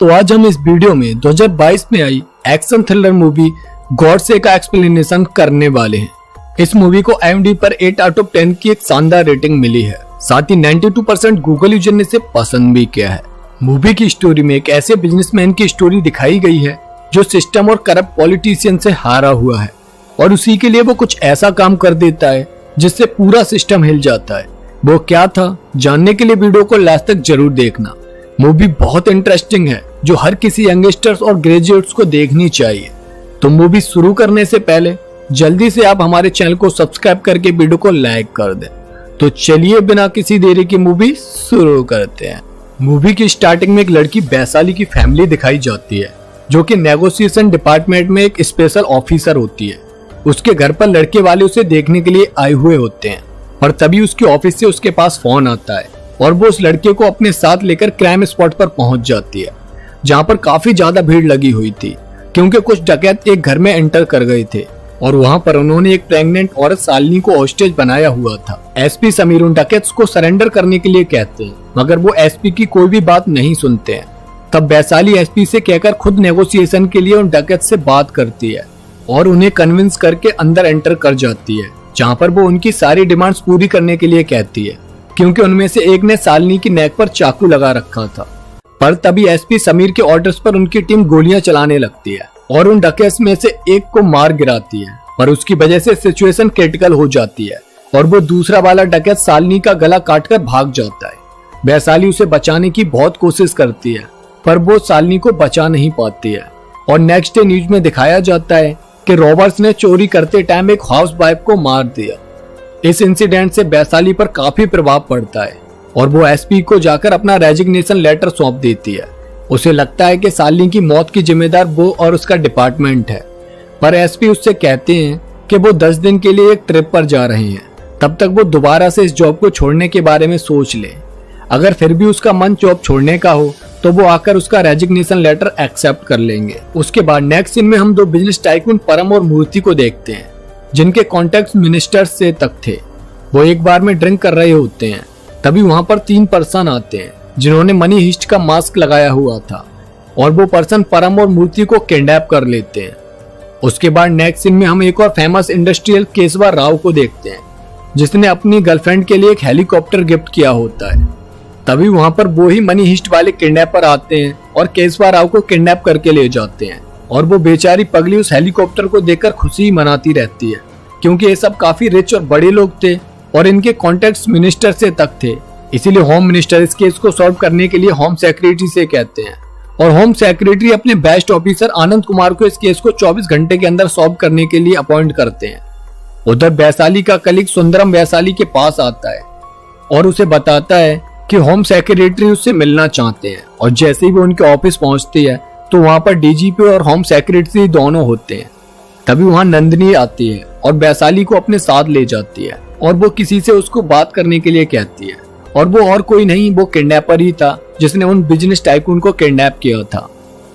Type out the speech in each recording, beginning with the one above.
तो आज हम इस वीडियो में 2022 में आई एक्शन थ्रिलर मूवी गॉडसे का एक्सप्लेनेशन करने वाले हैं। इस मूवी को IMDb पर 8 आउट ऑफ 10 की एक शानदार रेटिंग मिली है। साथ ही 92% गूगल यूजर ने इसे पसंद भी किया है। मूवी की स्टोरी में एक ऐसे बिजनेसमैन की स्टोरी दिखाई गई है जो सिस्टम और करप्ट पॉलिटिशियन से हारा हुआ है और उसी के लिए वो कुछ ऐसा काम कर देता है जिससे पूरा सिस्टम हिल जाता है। वो क्या था, जानने के लिए वीडियो को लास्ट तक जरूर देखना। मूवी बहुत इंटरेस्टिंग है जो हर किसी यंगस्टर्स और ग्रेजुएट्स को देखनी चाहिए। तो मूवी शुरू करने से पहले जल्दी से आप हमारे चैनल को सब्सक्राइब करके वीडियो को लाइक कर दें। तो चलिए बिना किसी देरी की मूवी शुरू करते हैं। मूवी की स्टार्टिंग में एक लड़की वैशाली की फैमिली दिखाई जाती है जो कि नेगोशिएशन डिपार्टमेंट में एक स्पेशल ऑफिसर होती है। उसके घर पर लड़के वाले उसे देखने के लिए आए हुए होते हैं और तभी उसके ऑफिस से उसके पास फोन आता है और वो उस लड़के को अपने साथ लेकर क्राइम स्पॉट पर पहुंच जाती है जहां पर काफी ज्यादा भीड़ लगी हुई थी क्योंकि कुछ डकैत एक घर में एंटर कर गए थे और वहां पर उन्होंने एक प्रेग्नेंट औरत शालिनी को हॉस्टेज बनाया हुआ था। एसपी समीर उन डकैत्स को सरेंडर करने के लिए कहते हैं मगर वो एसपी की कोई भी बात नहीं सुनते हैं। तब वैशाली एसपी से कहकर खुद नेगोशिएशन के लिए उन डकैत से बात करती है और उन्हें कन्विंस करके अंदर एंटर कर जाती है जहां पर वो उनकी सारी डिमांड्स पूरी करने के लिए कहती है क्योंकि उनमें से एक ने शालिनी की नेक पर चाकू लगा रखा था। पर तभी एसपी समीर के ऑर्डर्स पर उनकी टीम गोलियां चलाने लगती है और उन डकैत्स में से एक को मार गिराती है पर उसकी वजह से सिचुएशन क्रिटिकल हो जाती है और वो दूसरा वाला डकैत शालिनी का गला काटकर भाग जाता है। वैशाली उसे बचाने की बहुत कोशिश करती है पर वो शालिनी को बचा नहीं पाती है और नेक्स्ट डे न्यूज में दिखाया जाता है कि रॉबर्स ने चोरी करते टाइम एक हाउस वाइफ को मार दिया। इस इंसिडेंट से वैशाली पर काफी प्रभाव पड़ता है और वो एसपी को जाकर अपना रेजिग्नेशन लेटर सौंप देती है। उसे लगता है कि शालिनी की मौत की जिम्मेदार वो और उसका डिपार्टमेंट है पर एसपी उससे कहते हैं कि वो 10 दिन के लिए एक ट्रिप पर जा रहे हैं, तब तक वो दोबारा से इस जॉब को छोड़ने के बारे में सोच ले। अगर फिर भी उसका मन जॉब छोड़ने का हो तो वो आकर उसका रेजिग्नेशन लेटर एक्सेप्ट कर लेंगे। उसके बाद नेक्स्ट सीन में हम दो बिजनेस टाइकून परम और मूर्ति को देखते हैं जिनके कॉन्टेक्ट मिनिस्टर से तक थे। वो एक बार में ड्रिंक कर रहे होते हैं तभी वहां पर 3 पर्सन आते हैं जिन्होंने मनी हिस्ट का मास्क लगाया हुआ था और वो पर्सन परम और मूर्ति को किडनैप कर लेते हैं। उसके बाद नेक्स्ट सीन में हम एक और फेमस इंडस्ट्रियल केशवा राव को देखते हैं जिसने अपनी गर्लफ्रेंड के लिए एक हेलीकॉप्टर गिफ्ट किया होता है। तभी वहां पर वो ही मनी हिस्ट वाले किडनैपर आते हैं और केशवा राव को किडनैप करके ले जाते हैं और वो बेचारी पगली उस हेलीकॉप्टर को देखकर खुशी मनाती रहती है क्योंकि ये सब काफी रिच और बड़े लोग थे और इनके कॉन्टेक्ट्स मिनिस्टर से तक थे। इसीलिए होम मिनिस्टर इस केस को सॉल्व करने के लिए होम सेक्रेटरी से कहते हैं और होम सेक्रेटरी अपने बेस्ट ऑफिसर आनंद कुमार को इस केस को 24 घंटे के अंदर सॉल्व करने के लिए अपॉइंट करते हैं। उधर वैशाली का कलीग सुंदरम वैशाली के पास आता है और उसे बताता है कि होम सेक्रेटरी उससे मिलना चाहते हैं और जैसे ही वो उनके ऑफिस पहुंचती है तो वहां पर डीजीपी और होम सेक्रेटरी दोनों होते हैं। तभी वहां नंदिनी आती है और वैशाली को अपने साथ ले जाती है और वो किसी से उसको बात करने के लिए कहती है और वो और कोई नहीं, वो किडनैपर ही था जिसने उन बिजनेस टाइकून को किडनैप किया था।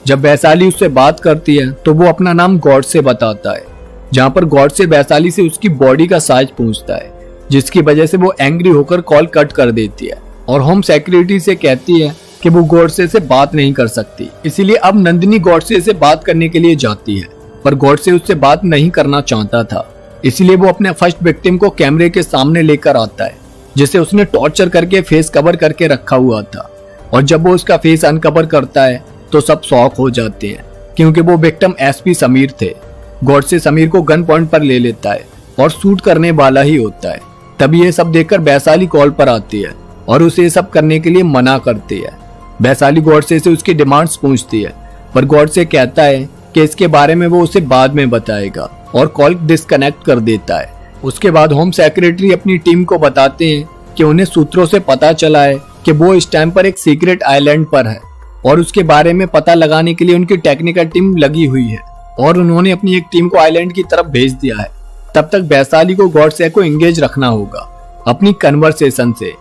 जब वैशाली उससे बात करती है तो वो अपना नाम गॉडसे बताता है जहाँ पर गॉडसे वैशाली से उसकी बॉडी का साइज पूछता है जिसकी वजह से वो एंग्री होकर कॉल कट कर देती है और होम सेक्रेटरी से कहती है कि वो गॉडसे से बात नहीं कर सकती। इसीलिए अब नंदिनी गॉडसे से बात करने के लिए जाती है पर गॉडसे उससे बात नहीं करना चाहता था। इसीलिए वो अपने फर्स्ट विक्टिम को कैमरे के सामने लेकर आता है जिसे उसने टॉर्चर करके फेस कवर करके रखा हुआ था और जब वो उसका फेस अनकवर करता है तो सब शॉक हो जाते हैं क्योंकि वो विक्टिम एसपी समीर थे। गॉडसे समीर को गन पॉइंट पर ले लेता है और शूट करने वाला ही होता है। तभी ये सब देखकर वैशाली कॉल पर आती है और उसे ये सब करने के लिए मना करती है। वैशाली गॉडसे से उसकी डिमांड्स पूछती है पर गॉडसे कहता है कि इसके बारे में वो उसे बाद में बताएगा और कॉल डिस्कनेक्ट कर देता है। उसके बाद होम सेक्रेटरी अपनी टीम को बताते हैं कि उन्हें सूत्रों से पता चला है कि वो इस टाइम पर एक सीक्रेट आइलैंड पर है और उसके बारे में पता लगाने के लिए उनकी टेक्निकल टीम लगी हुई है और उन्होंने अपनी एक टीम को आइलैंड की तरफ भेज दिया है। तब तक वैशाली को गॉडसे को एंगेज रखना होगा अपनी कन्वर्सेशन से।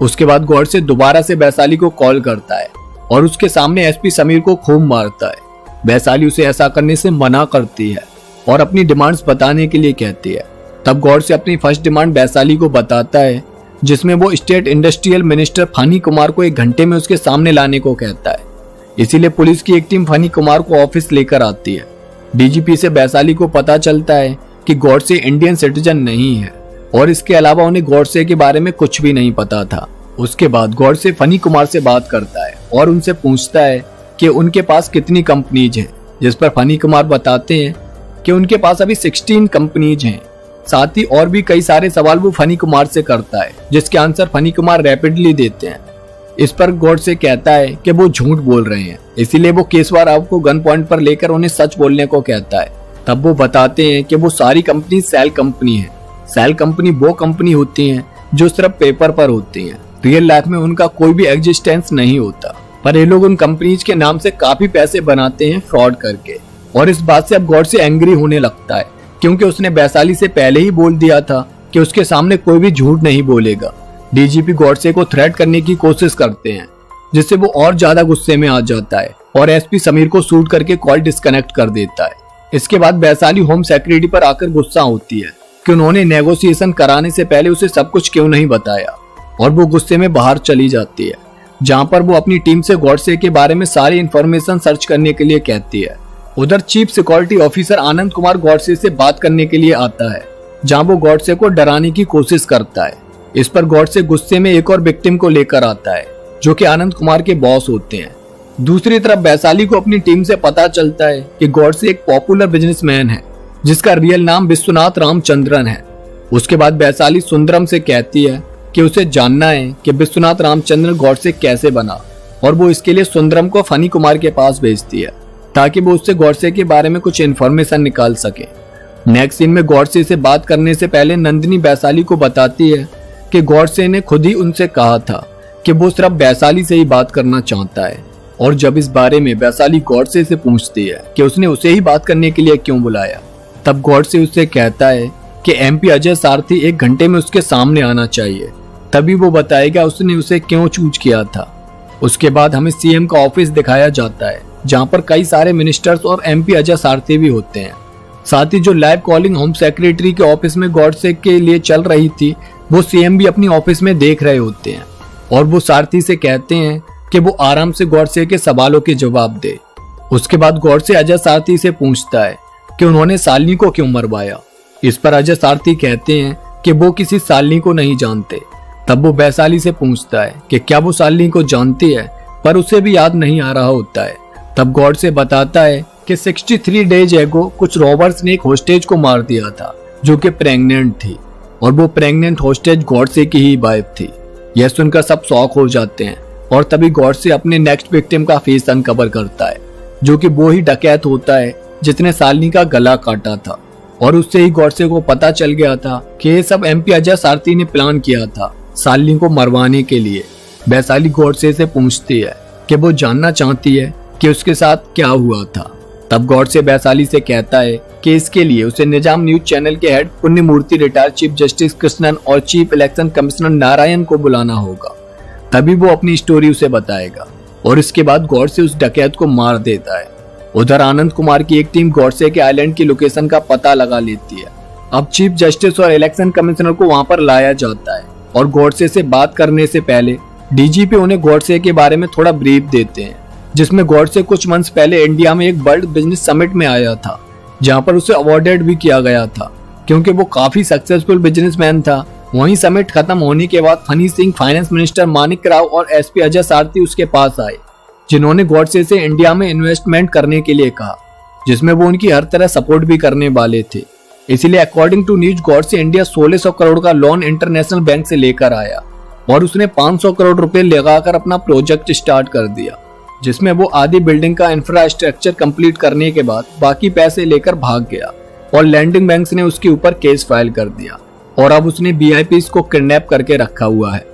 उसके बाद गॉडसे दोबारा से वैशाली को कॉल करता है और उसके सामने एसपी समीर को खूब मारता है। वैशाली उसे ऐसा करने से मना करती है और अपनी डिमांड्स बताने के लिए कहती है। तब गॉडसे अपनी फर्स्ट डिमांड वैशाली को बताता है जिसमें वो state industrial minister Fani Kumar को 1 घंटे में उसके सामने लाने को कहता है। इसीलिए पुलिस की एक टीम फनी कुमार को ऑफिस लेकर आती है। डीजीपी से वैशाली को पता चलता है कि गॉडसे इंडियन सिटीजन नहीं है और इसके अलावा उन्हें गॉडसे के बारे में कुछ भी नहीं पता था। उसके बाद गॉडसे फनी कुमार से बात करता है और उनसे पूछता है कि उनके पास कितनी कंपनीज हैं, जिस पर फनी कुमार बताते हैं कि उनके पास अभी 16 कंपनीज हैं। साथ ही और भी कई सारे सवाल वो फनी कुमार से करता है, जिसके आंसर फनी कुमार रैपिडली देते हैं। इस पर गॉडसे कहता है कि वो झूठ बोल रहे हैं, इसीलिए वो केशवा राव को गन पॉइंट पर लेकर उन्हें सच बोलने को कहता है। तब वो बताते हैं कि वो सारी कंपनी सेल कंपनी है। सेल कंपनी वो कंपनी होती है जो सिर्फ पेपर पर होती है, रियल लाइफ में उनका कोई भी एग्जिस्टेंस नहीं होता। पर ये लोग उन कंपनीज के नाम से काफी पैसे बनाते हैं फ्रॉड करके। और इस बात से अब गॉडसे एंग्री होने लगता है, क्योंकि उसने वैशाली से पहले ही बोल दिया था कि उसके सामने कोई भी झूठ नहीं बोलेगा। डीजीपी गॉडसे को थ्रेट करने की कोशिश करते हैं, जिससे वो और ज्यादा गुस्से में आ जाता है और एसपी समीर को शूट करके कॉल डिस्कनेक्ट कर देता है। इसके बाद वैशाली होम सेक्रेटरी पर आकर गुस्सा होती है कि उन्होंने नेगोशिएशन कराने से पहले उसे सब कुछ क्यों नहीं बताया, और वो गुस्से में बाहर चली जाती है, जहां पर वो अपनी टीम से गॉडसे के बारे में सारी इंफॉर्मेशन सर्च करने के लिए कहती है। उधर chief security officer Anand Kumar Godse से बात करने के लिए आता है, जहां वो गॉडसे को डराने की कोशिश करता है। इस पर गॉडसे गुस्से में एक और विक्टिम को लेकर आता है, जो कि आनंद कुमार के बॉस होते हैं। दूसरी तरफ वैशाली को अपनी टीम से पता चलता है कि गॉडसे एक पॉपुलर बिजनेसमैन है, जिसका रियल नाम विश्वनाथ रामचंद्रन है। उसके बाद वैशाली सुंदरम से कहती है कि उसे जानना है कि विश्वनाथ रामचंद्रन गॉडसे कैसे बना, और वो इसके लिए सुंदरम को फनी कुमार के पास भेजती है, ताकि वो उससे गॉडसे के बारे में कुछ इन्फॉर्मेशन निकाल सके। नेक्स्ट सीन में गॉडसे से बात करने से पहले नंदिनी वैशाली को बताती है कि गॉडसे ने खुद ही उनसे कहा था कि वो सिर्फ वैशाली से ही बात करना चाहता है। और जब इस बारे में वैशाली गॉडसे से पूछती है कि उसने उसे ही बात करने के लिए क्यों बुलाया, तब गॉडसे उससे कहता है कि एमपी अजय सारथी 1 घंटे में उसके सामने आना चाहिए, तभी वो बताएगा उसने उसे क्यों चूज किया था। उसके बाद हमें सीएम का ऑफिस दिखाया जाता है, जहां पर कई सारे मिनिस्टर्स और एमपी अजय सारथी भी होते हैं। साथ ही जो लाइव कॉलिंग होम सेक्रेटरी के ऑफिस में गॉडसे के लिए चल रही थी, वो सीएम भी अपनी ऑफिस में देख रहे होते हैं, और वो सारथी से कहते हैं कि वो आराम से गॉडसे के सवालों के जवाब दे। उसके बाद गॉडसे अजय सारथी से पूछता है कि उन्होंने शालिनी को क्यों मरवाया। इस पर अजय सारथी कहते हैं कि वो किसी शालिनी को नहीं जानते। तब वो वैशाली से पूछता है कि क्या वो शालिनी को जानती है, पर उसे भी याद नहीं आ रहा होता है। तब गॉडसे बताता है कि 63 डेज एगो कुछ रॉबर्स ने एक होस्टेज को मार दिया था, जो कि प्रेग्नेंट थी, और वो प्रेग्नेंट होस्टेज गॉडसे की ही वाइफ थी। यह सुनकर सब शॉक हो जाते हैं, और तभी गॉडसे अपने नेक्स्ट विक्टिम का फेस अनकवर करता है, जो कि वो ही डकैत होता है जिसने शालिनी का गला काटा था। और उससे ही गॉडसे को पता चल गया था कि ये सब एमपी अजय सारथी ने प्लान किया था शालिनी को मरवाने के लिए। वैशाली गॉडसे से पूछती है कि वो जानना चाहती है कि उसके साथ क्या हुआ था। तब गॉडसे वैशाली से कहता है कि इसके लिए उसे निजाम न्यूज चैनल के head Punyamurthy, retired chief justice Krishnan और चीफ इलेक्शन कमिश्नर नारायण को बुलाना होगा, तभी वो अपनी स्टोरी उसे बताएगा। और इसके बाद गॉडसे उस डकैत को मार देता है। उधर आनंद कुमार की एक टीम गॉडसे के आइलैंड की लोकेशन का पता लगा लेती है। अब चीफ जस्टिस और इलेक्शन कमिश्नर को वहां पर लाया जाता है, और गॉडसे से बात करने से पहले डीजीपी उन्हें गॉडसे के बारे में थोड़ा ब्रीफ देते हैं, जिसमें गॉडसे कुछ मंथ्स पहले इंडिया में एक वर्ल्ड बिजनेस समिट में आया था, जहां पर उसे अवॉर्डेड भी किया गया था, क्योंकि वो काफी सक्सेसफुल बिजनेसमैन था। वहीं समिट खत्म होने के बाद funny Singh, finance minister Manik Rao और एसपी अजय सारथी उसके पास आए, जिन्होंने गॉडसे से इंडिया में इन्वेस्टमेंट करने के लिए कहा, जिसमें वो उनकी हर तरह सपोर्ट भी करने वाले थे। इसलिए according to news Godse India 1600 crore का लोन इंटरनेशनल बैंक से लेकर आया, और उसने 500 करोड़ रुपए लगाकर अपना प्रोजेक्ट स्टार्ट कर दिया, जिसमें वो आधी बिल्डिंग का इंफ्रास्ट्रक्चर कंप्लीट करने के बाद बाकी पैसे लेकर भाग गया, और लैंडिंग बैंक्स ने उसके ऊपर केस फाइल कर दिया, और अब उसने वीआईपीज को किडनैप करके रखा हुआ है।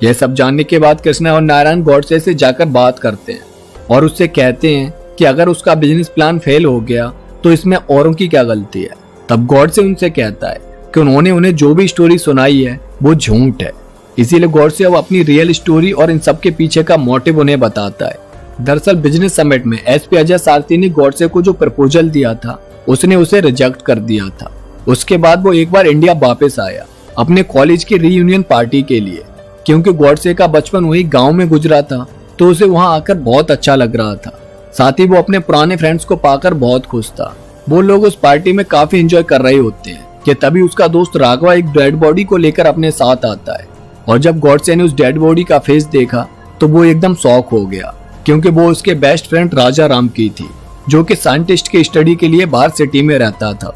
यह सब जानने के बाद कृष्णा और नारायण गॉडसे से जाकर बात करते हैं, और उससे कहते हैं कि अगर उसका बिजनेस प्लान फेल हो गया तो इसमें औरों की क्या गलती है। तब गॉडसे उनसे कहता है कि उन्होंने उन्हें जो भी स्टोरी सुनाई है वो झूठ है। इसीलिए गॉडसे अब अपनी रियल स्टोरी और इन सब के पीछे का मोटिव उन्हें बताता है। दरअसल बिजनेस समिट में एसपी अजय सारथी ने गॉडसे को जो प्रपोजल दिया था, उसने उसे रिजेक्ट कर दिया था। उसके बाद वो एक बार इंडिया वापस आया अपने कॉलेज की रीयूनियन पार्टी के लिए, क्योंकि गॉडसे का बचपन वही गांव में गुजरा था, तो उसे वहां आकर बहुत अच्छा लग रहा था। साथ ही वो अपने पुराने फ्रेंड्स को पाकर बहुत खुश था। वो लोग उस पार्टी में काफी एंजॉय कर रहे होते हैं कि तभी उसका दोस्त राघवा एक डेड बॉडी को लेकर अपने साथ आता है। और जब गॉडसे ने उस डेड बॉडी का फेस देखा तो वो एकदम शॉक हो गया, क्योंकि वो उसके बेस्ट फ्रेंड राजा राम की थी, जो कि साइंटिस्ट की स्टडी के लिए बाहर सिटी में रहता था।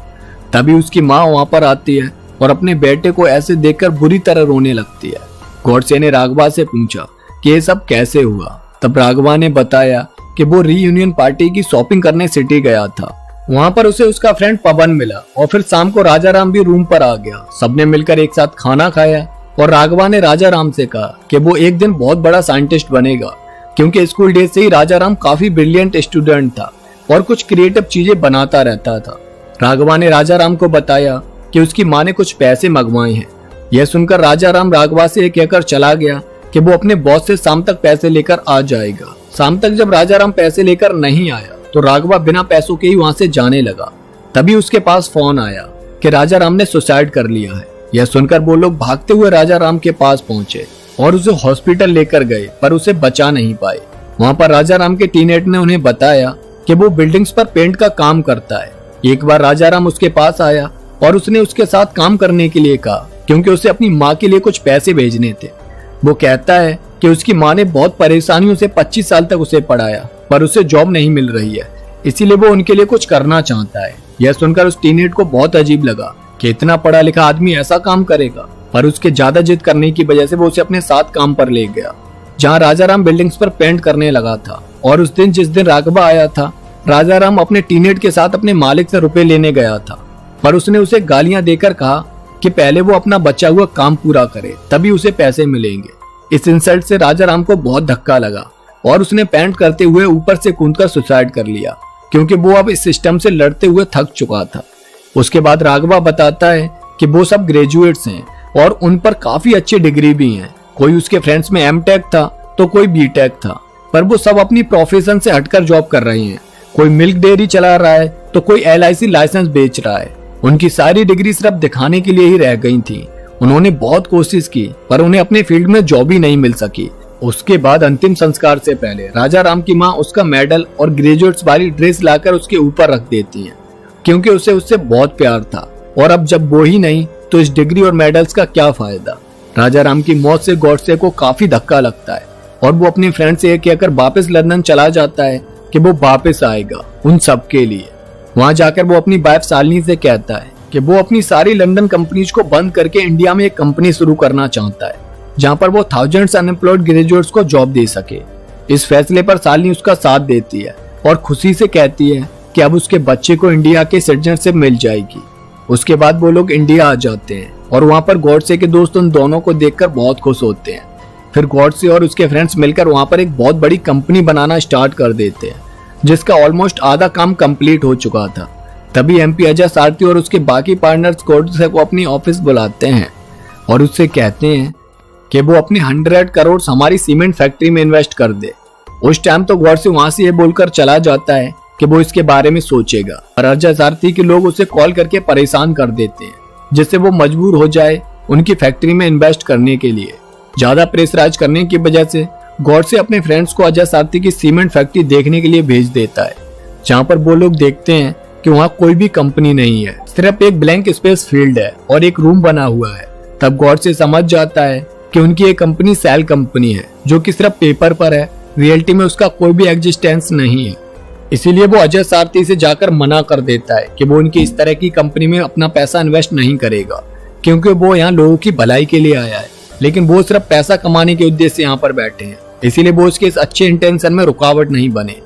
तभी उसकी माँ वहां पर आती है और अपने बेटे को ऐसे देखकर बुरी तरह रोने लगती है। गॉडसे ने राघवा से पूछा कि ये सब कैसे हुआ। तब राघवा ने बताया कि वो रीयूनियन पार्टी की शॉपिंग करने सिटी गया था। वहां पर उसे उसका फ्रेंड पवन मिला और फिर शाम को राजा राम भी रूम पर आ गया। सबने मिलकर एक साथ खाना खाया और राघवा ने राजा राम से कहा कि वो एक दिन बहुत बड़ा साइंटिस्ट बनेगा, क्योंकि स्कूल डेज से ही राजा राम काफी ब्रिलियंट स्टूडेंट था और कुछ क्रिएटिव चीजें बनाता रहता था। राघवा ने राजा राम को बताया कि उसकी माँ ने कुछ पैसे मंगवाए हैं। यह सुनकर राजा राम राघवा से कहकर चला गया कि वो अपने बॉस से शाम तक पैसे लेकर आ जाएगा। शाम तक जब राजा राम पैसे लेकर नहीं आया तो राघवा बिना पैसों के ही वहां से जाने लगा। तभी उसके पास फोन आया कि राजा राम ने सुसाइड कर लिया है। यह सुनकर वो लोग भागते हुए राजा राम के पास पहुंचे और उसे हॉस्पिटल लेकर गए, पर उसे बचा नहीं पाए। वहां पर राजा राम के टीममेट ने उन्हें बताया कि वो बिल्डिंग्स पर पेंट का काम करता है। एक बार राजा राम उसके पास आया और उसने उसके साथ काम करने के लिए कहा, क्योंकि उसे अपनी माँ के लिए कुछ पैसे भेजने थे। वो कहता है कि उसकी माँ ने बहुत परेशानियों से 25 साल तक उसे पढ़ाया, पर उसे जॉब नहीं मिल रही है, इसीलिए वो उनके लिए कुछ करना चाहता है। यह सुनकर उस टीनेट को बहुत अजीब लगा कि इतना पढ़ा लिखा आदमी ऐसा काम करेगा, पर उसके ज्यादा जिद करने की वजह से वो उसे अपने साथ काम पर ले गया, जहाँ राजा राम बिल्डिंग्स पर पेंट करने लगा था। और उस दिन जिस दिन राघवा आया था, राजा राम अपने टीनेट के साथ अपने मालिक से रुपए लेने गया था, पर उसने उसे गालियां देकर कहा कि पहले वो अपना बचा हुआ काम पूरा करे, तभी उसे पैसे मिलेंगे। इस इंसल्ट से राजा राम को बहुत धक्का लगा और उसने पेंट करते हुए ऊपर से कूदकर सुसाइड कर लिया, क्योंकि वो अब इस सिस्टम से लड़ते हुए थक चुका था। उसके बाद राघवा बताता है कि वो सब ग्रेजुएट्स हैं और उन पर काफी अच्छी डिग्री भी हैं। कोई उसके फ्रेंड्स में एमटेक था तो कोई बीटेक था, पर वो सब अपनी प्रोफेशन से हटकर जॉब कर रहे हैं। कोई मिल्क डेयरी चला रहा है तो कोई LIC लाइसेंस बेच रहा है। उनकी सारी डिग्री सिर्फ दिखाने के लिए ही रह गई थी। उन्होंने बहुत कोशिश की, पर उन्हें अपने फील्ड में जॉब ही नहीं मिल सकी। उसके बाद अंतिम संस्कार से पहले राजा राम की माँ उसका मेडल और ग्रेजुएट्स वाली ड्रेस लाकर उसके ऊपर रख देती है, क्योंकि उसे उससे बहुत प्यार था। और अब जब वो ही नहीं तो इस डिग्री और मेडल्स का क्या फायदा। राजा राम की मौत से गॉडसे को काफी धक्का लगता है और वो अपने फ्रेंड से कहकर वापस लंदन चला जाता है कि वो वापस आएगा उन सब के लिए। वहां जाकर वो अपनी वाइफ शालिनी से कहता है कि वो अपनी सारी लंदन कंपनीज को बंद करके इंडिया में एक कंपनी शुरू करना चाहता है, जहां पर वो थाउजेंड्स अनएम्प्लॉयड ग्रेजुएट्स को जॉब दे सके। इस फैसले पर शालिनी उसका साथ देती है और खुशी से कहती है कि अब उसके बच्चे को इंडिया के सिटीजनशिप मिल जाएगी। उसके बाद वो लोग इंडिया आ जाते हैं और वहां पर गॉडसे के दोस्त उन दोनों को देखकर बहुत खुश होते हैं। फिर गॉडसे और उसके फ्रेंड्स मिलकर वहां पर एक बहुत बड़ी कंपनी बनाना स्टार्ट कर देते हैं, जिसका ऑलमोस्ट आधा काम कंप्लीट हो चुका था। तभी MP अजय सारथी और उसके बाकी पार्टनर्स गॉडसे को अपनी ऑफिस बुलाते हैं और उससे कहते हैं कि वो अपने 100 करोड़ हमारी सीमेंट फैक्ट्री में इन्वेस्ट कर दे। उस टाइम तो गॉडसे वहां से ये बोलकर चला जाता है कि वो इसके बारे में सोचेगा, और अजय सारथी के लोग उसे कॉल करके परेशान कर देते हैं, जिससे वो मजबूर हो जाए उनकी फैक्ट्री में इन्वेस्ट करने के लिए। ज्यादा प्रेशराइज करने की वजह से गॉडसे अपने फ्रेंड्स को अजय सारथी की सीमेंट फैक्ट्री देखने के लिए भेज देता है, जहाँ पर वो लोग देखते हैं कि वहाँ कोई भी कंपनी नहीं है, सिर्फ एक ब्लैंक स्पेस फील्ड है और एक रूम बना हुआ है। तब गॉडसे समझ जाता है कि उनकी एक कंपनी सेल कंपनी है, जो कि सिर्फ पेपर पर है, रियलिटी में उसका कोई भी एग्जिस्टेंस नहीं है। इसीलिए वो अजय सारथी से जाकर मना कर देता है कि वो उनकी इस तरह की कंपनी में अपना पैसा इन्वेस्ट नहीं करेगा, क्योंकि वो यहाँ लोगों की भलाई के लिए आया है, लेकिन वो सिर्फ पैसा कमाने के उद्देश्य से यहाँ पर बैठे हैं। इसीलिए वो उसके इस अच्छे इंटेंशन में रुकावट नहीं बने।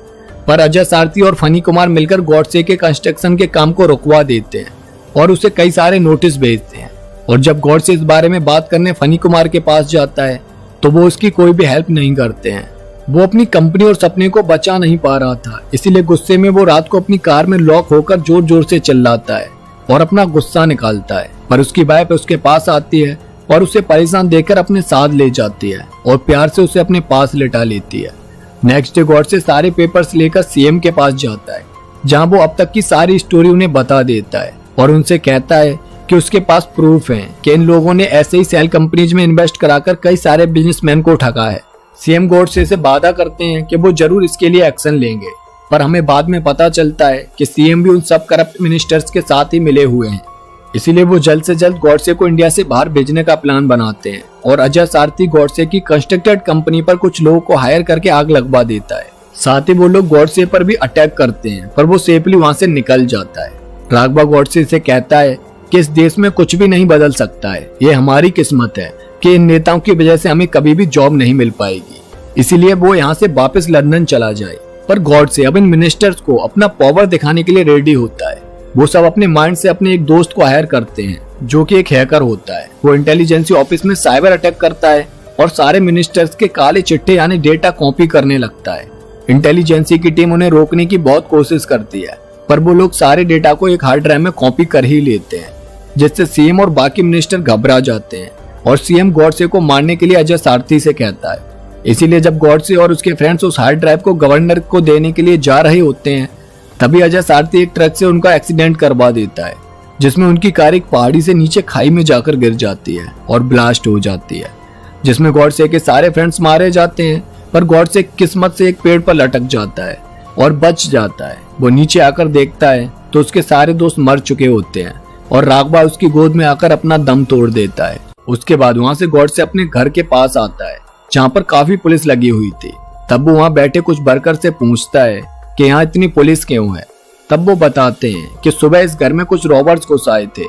पर अजय सारथी और फनी कुमार मिलकर गॉडसे के कंस्ट्रक्शन के काम को रुकवा देते हैं और उसे कई सारे नोटिस भेजते हैं। और जब गॉडसे इस बारे में बात करने फनी कुमार के पास जाता है तो वो उसकी कोई भी हेल्प नहीं करते हैं। वो अपनी कंपनी और सपने को बचा नहीं पा रहा था, इसीलिए गुस्से में वो रात को अपनी कार में लॉक होकर जोर जोर से चिल्लाता है और अपना गुस्सा निकालता है। पर उसकी वाइफ उसके पास आती है और उसे परेशान देखकर अपने साथ ले जाती है और प्यार से उसे अपने पास लेटा लेती है। नेक्स्ट डे गॉडसे सारे पेपर्स लेकर CM के पास जाता है, जहां वो अब तक की सारी स्टोरी उन्हें बता देता है और उनसे कहता है कि उसके पास प्रूफ है कि इन लोगों ने ऐसे ही सेल कंपनीज में इन्वेस्ट कराकर कई सारे बिजनेसमैन को ठगा है। सीएम गॉडसे से वादा करते हैं कि वो जरूर इसके लिए एक्शन लेंगे, पर हमें बाद में पता चलता है कि सीएम भी उन सब करप्ट मिनिस्टर्स के साथ ही मिले हुए हैं। इसीलिए वो जल्द से जल्द गॉडसे को इंडिया से बाहर भेजने का प्लान बनाते हैं और अजय सारथी गॉडसे की कंस्ट्रक्टेड कंपनी पर कुछ लोगों को हायर करके आग लगवा देता है। साथ ही वो लोग गॉडसे पर भी अटैक करते हैं, पर वो सेफली वहां से निकल जाता है। राघवा गॉडसे से कहता है कि इस देश में कुछ भी नहीं बदल सकता है, ये हमारी किस्मत है कि इन नेताओं की वजह से हमें कभी भी जॉब नहीं मिल पाएगी, इसीलिए वो यहाँ से वापस लंदन चला जाए। पर गॉडसे अब इन मिनिस्टर्स को अपना पावर दिखाने के लिए रेडी होता है। वो सब अपने माइंड से अपने एक दोस्त को हायर करते हैं जो कि एक हैकर होता है। वो इंटेलिजेंसी ऑफिस में साइबर अटैक करता है और सारे मिनिस्टर्स के काले चिट्ठे यानी डेटा कॉपी करने लगता है। इंटेलिजेंसी की टीम उन्हें रोकने की बहुत कोशिश करती है, पर वो लोग सारे डेटा को एक हार्ड ड्राइव में कॉपी कर ही लेते हैं, जिससे सीएम और बाकी मिनिस्टर घबरा जाते हैं और सीएम गॉडसे को मारने के लिए अजय सारथी से कहता है। इसीलिए जब गॉडसे और उसके फ्रेंड्स उस हार्ड ड्राइव को गवर्नर को देने के लिए जा रहे होते हैं, तभी अजय सारथी एक ट्रक से उनका एक्सीडेंट करवा देता है, जिसमें उनकी कार एक पहाड़ी से नीचे खाई में जाकर गिर जाती है और ब्लास्ट हो जाती है, जिसमें गॉडसे के सारे फ्रेंड्स मारे जाते हैं। पर गॉडसे किस्मत से एक पेड़ पर लटक जाता है और बच जाता है। वो नीचे आकर देखता है तो उसके सारे दोस्त मर चुके होते हैं और राघवा उसकी गोद में आकर अपना दम तोड़ देता है। उसके बाद वहां से गॉडसे अपने घर के पास आता है, जहाँ पर काफी पुलिस लगी हुई थी। तब वो वहाँ बैठे कुछ वर्कर से पूछता है कि यहाँ इतनी पुलिस क्यों है। तब वो बताते हैं कि सुबह इस घर में कुछ रॉबर्स घुस आए थे,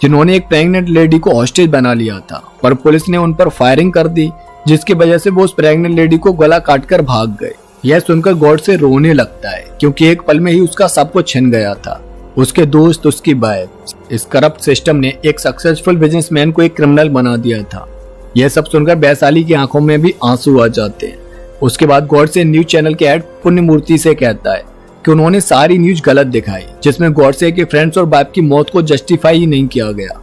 जिन्होंने एक प्रेग्नेंट लेडी को हॉस्टेज बना लिया था, पर पुलिस ने उन पर फायरिंग कर दी, जिसकी वजह से वो उस प्रेग्नेंट लेडी को गला काटकर भाग गए। यह सुनकर गॉडसे रोने लगता है, क्योंकि एक पल में ही उसका सब कुछ छिन गया था, उसके दोस्त, उसकी वाइफ। इस करप्ट सिस्टम ने एक सक्सेसफुल बिजनेसमैन को एक क्रिमिनल बना दिया था। यह सब सुनकर वैशाली की आंखों में भी आंसू आ जाते हैं। उसके बाद गॉडसे न्यूज चैनल के हेड पुण्यमूर्ति से कहता है कि उन्होंने सारी न्यूज गलत दिखाई, जिसमें गॉडसे के फ्रेंड्स और बाप की मौत को जस्टिफाई ही नहीं किया गया।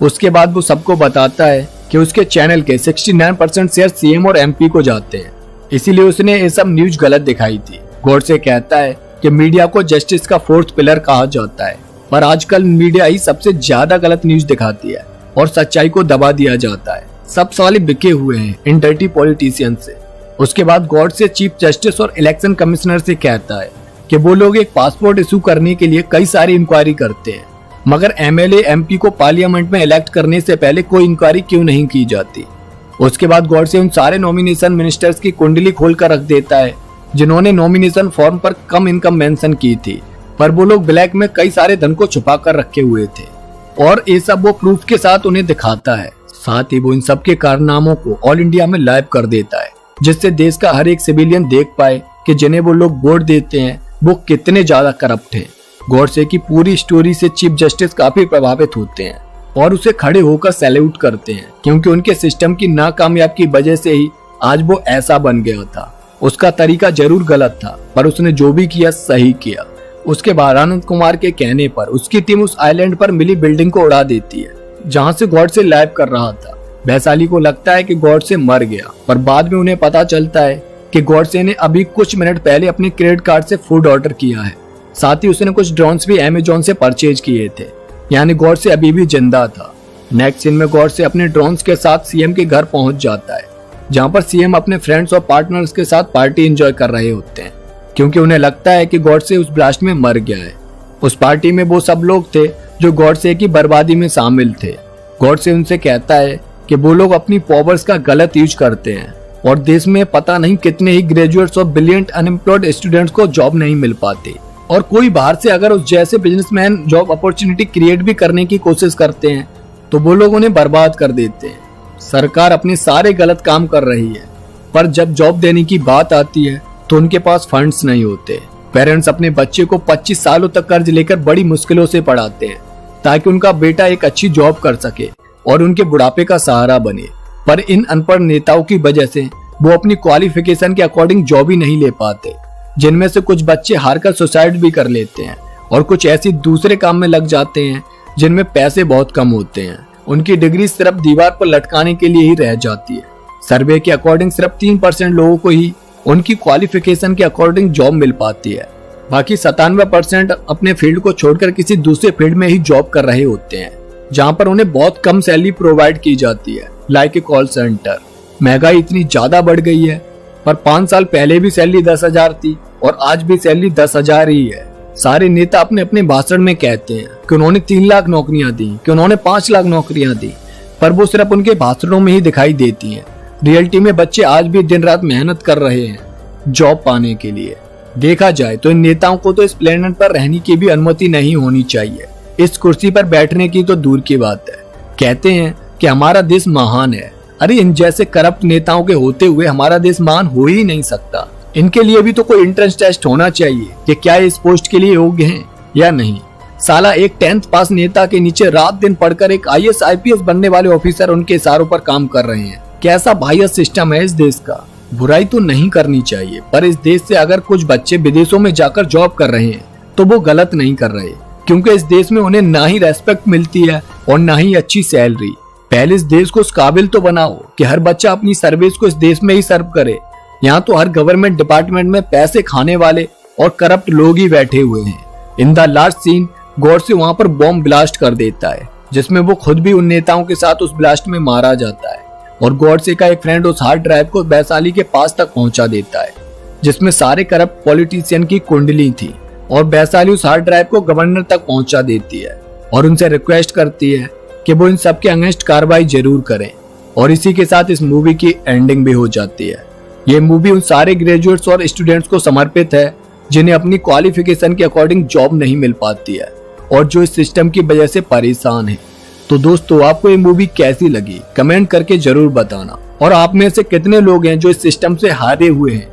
उसके बाद वो सबको बताता है कि उसके चैनल के 69% शेयर सीएम और एमपी को जाते हैं, इसीलिए उसने ये सब न्यूज गलत दिखाई थी। गॉडसे कहता है कि मीडिया को जस्टिस का फोर्थ पिलर कहा जाता है, पर आजकल मीडिया ही सबसे ज्यादा गलत न्यूज दिखाती है और सच्चाई को दबा दिया जाता है। सब साले बिके हुए हैं इन डर्टी पॉलिटिशियन से। उसके बाद गॉडसे चीफ जस्टिस और इलेक्शन कमिश्नर से कहता है कि वो लोग एक पासपोर्ट इशू करने के लिए कई सारी इंक्वायरी करते हैं, मगर एमएलए एमपी को पार्लियामेंट में इलेक्ट करने से पहले कोई इंक्वायरी क्यों नहीं की जाती। उसके बाद गॉडसे उन सारे नॉमिनेशन मिनिस्टर्स की कुंडली खोल कर रख देता है, जिन्होंने नॉमिनेशन फॉर्म पर कम इनकम मेंशन की थी, पर वो लोग ब्लैक में कई सारे धन को छुपा कर रखे हुए थे, और ये सब वो प्रूफ के साथ उन्हें दिखाता है। साथ ही वो इन सब के कारनामों को ऑल इंडिया में लाइव कर देता है, जिससे देश का हर एक सिविलियन देख पाए कि जिन्हें वो लोग वोट देते हैं वो कितने ज्यादा करप्ट हैं। गॉडसे की पूरी स्टोरी से चीफ जस्टिस काफी प्रभावित होते हैं और उसे खड़े होकर सैल्यूट करते हैं, क्योंकि उनके सिस्टम की नाकामयाबी की वजह से ही आज वो ऐसा बन गया था। उसका तरीका जरूर गलत था, पर उसने जो भी किया सही किया। उसके बाद आनंद कुमार के कहने पर उसकी टीम उस आइलैंड पर मिली बिल्डिंग को उड़ा देती है, जहां से गॉडसे लाइव कर रहा था। वैशाली को लगता है कि गॉडसे मर गया, पर बाद में उन्हें पता चलता है कि गॉडसे ने अभी कुछ मिनट पहले अपने क्रेडिट कार्ड से फूड ऑर्डर किया है। साथ ही उसने कुछ ड्रोन्स भी अमेज़न से परचेज किए थे, यानी गॉडसे अभी भी जिंदा था। नेक्स्ट सीन में गॉडसे अपने ड्रोन्स के साथ सीएम के घर पहुंच जाता है, जहां पर सीएम अपने फ्रेंड्स और पार्टनर्स के साथ पार्टी एंजॉय कर रहे होते हैं, क्योंकि उन्हें लगता है कि गॉडसे उस ब्लास्ट में मर गया है। उस पार्टी में वो सब लोग थे जो गॉडसे की बर्बादी में शामिल थे। गॉडसे उनसे कहता है कि वो लोग अपनी पावर्स का गलत यूज करते हैं और देश में पता नहीं कितने ही ग्रेजुएट्स और ब्रिलियंट अनएम्प्लॉयड स्टूडेंट्स को जॉब नहीं मिल पाती, और कोई बाहर से अगर उस जैसे बिजनेसमैन जॉब अपॉर्चुनिटी क्रिएट भी करने की कोशिश करते हैं तो वो लोग उन्हें बर्बाद कर देते हैं। सरकार अपने सारे गलत काम कर रही है, पर जब जॉब देने की बात आती है तो उनके पास फंड्स नहीं होते। पेरेंट्स अपने बच्चे को 25 सालों तक कर्ज लेकर बड़ी मुश्किलों से पढ़ाते हैं ताकि उनका बेटा एक अच्छी जॉब कर सके और उनके बुढ़ापे का सहारा बने, पर इन अनपढ़ नेताओं की वजह से वो अपनी क्वालिफिकेशन के अकॉर्डिंग जॉब ही नहीं ले पाते, जिनमें से कुछ बच्चे हारकर सुसाइड भी कर लेते हैं और कुछ ऐसी दूसरे काम में लग जाते हैं जिनमें पैसे बहुत कम होते हैं। उनकी डिग्री सिर्फ दीवार पर लटकाने के लिए ही रह जाती है। सर्वे के अकॉर्डिंग सिर्फ 3% लोगों को ही उनकी क्वालिफिकेशन के अकॉर्डिंग जॉब मिल पाती है, बाकी 97% अपने फील्ड को छोड़कर किसी दूसरे फील्ड में ही जॉब कर रहे होते हैं, जहां पर उन्हें बहुत कम सैलरी प्रोवाइड की जाती है, लाइक ए कॉल सेंटर। महंगाई इतनी ज्यादा बढ़ गई है पर 5 साल पहले भी सैलरी 10,000 थी और आज भी सैलरी 10,000 ही है। सारे नेता अपने अपने भाषण में कहते हैं कि उन्होंने 3 लाख नौकरियां दी, कि उन्होंने 5 लाख नौकरियां दी, पर वो सिर्फ उनके भाषणों में ही दिखाई देती हैं। रियलिटी में बच्चे आज भी दिन रात मेहनत कर रहे हैं जॉब पाने के लिए। देखा जाए तो इन नेताओं को तो इस प्लेनेट पर रहने की भी अनुमति नहीं होनी चाहिए। इस कुर्सी पर बैठने की तो दूर की बात है। कहते हैं कि हमारा देश महान है। अरे इन जैसे करप्ट नेताओं के होते हुए हमारा देश महान हो ही नहीं सकता। इनके लिए भी तो कोई एंट्रेंस टेस्ट होना चाहिए कि क्या इस पोस्ट के लिए योग्य हैं या नहीं। साला एक 10th पास नेता के नीचे रात दिन पढ़कर एक IAS IPS बनने वाले ऑफिसर उनके इशारों पर काम कर रहे हैं। कैसा बायस सिस्टम है इस देश का। बुराई तो नहीं करनी चाहिए, पर इस देश से अगर कुछ बच्चे विदेशों में जाकर जॉब कर रहे हैं तो वो गलत नहीं कर रहे, क्योंकि इस देश में उन्हें ना ही रेस्पेक्ट मिलती है और ना ही अच्छी सैलरी। पहले इस देश को उस काबिल तो बनाओ कि हर बच्चा अपनी सर्विस को इस देश में ही सर्व करे। यहाँ तो हर गवर्नमेंट डिपार्टमेंट में पैसे खाने वाले और करप्ट लोग ही बैठे हुए हैं। In the last scene Godse वहां पर बॉम्ब ब्लास्ट कर देता है, जिसमें वो खुद भी उन नेताओं के साथ उस ब्लास्ट में मारा जाता है और गॉडसे का एक फ्रेंड उस हार्ड ड्राइव को वैशाली के पास तक पहुंचा देता है, जिसमें सारे करप्ट पॉलिटिशियन की कुंडली थी। और वैशाली उस हार्ड ड्राइव को गवर्नर तक पहुंचा देती है और उनसे रिक्वेस्ट करती है कि वो इन सब के अगेंस्ट कार्रवाई जरूर करें। और इसी के साथ इस मूवी की एंडिंग भी हो जाती है। ये मूवी उन सारे ग्रेजुएट्स और स्टूडेंट्स को समर्पित है जिन्हें अपनी क्वालिफिकेशन के अकॉर्डिंग जॉब नहीं मिल पाती है और जो इस सिस्टम की वजह से परेशान है। तो दोस्तों, आपको ये मूवी कैसी लगी कमेंट करके जरूर बताना। और आप में से कितने लोग हैं जो इस सिस्टम से हारे हुए हैं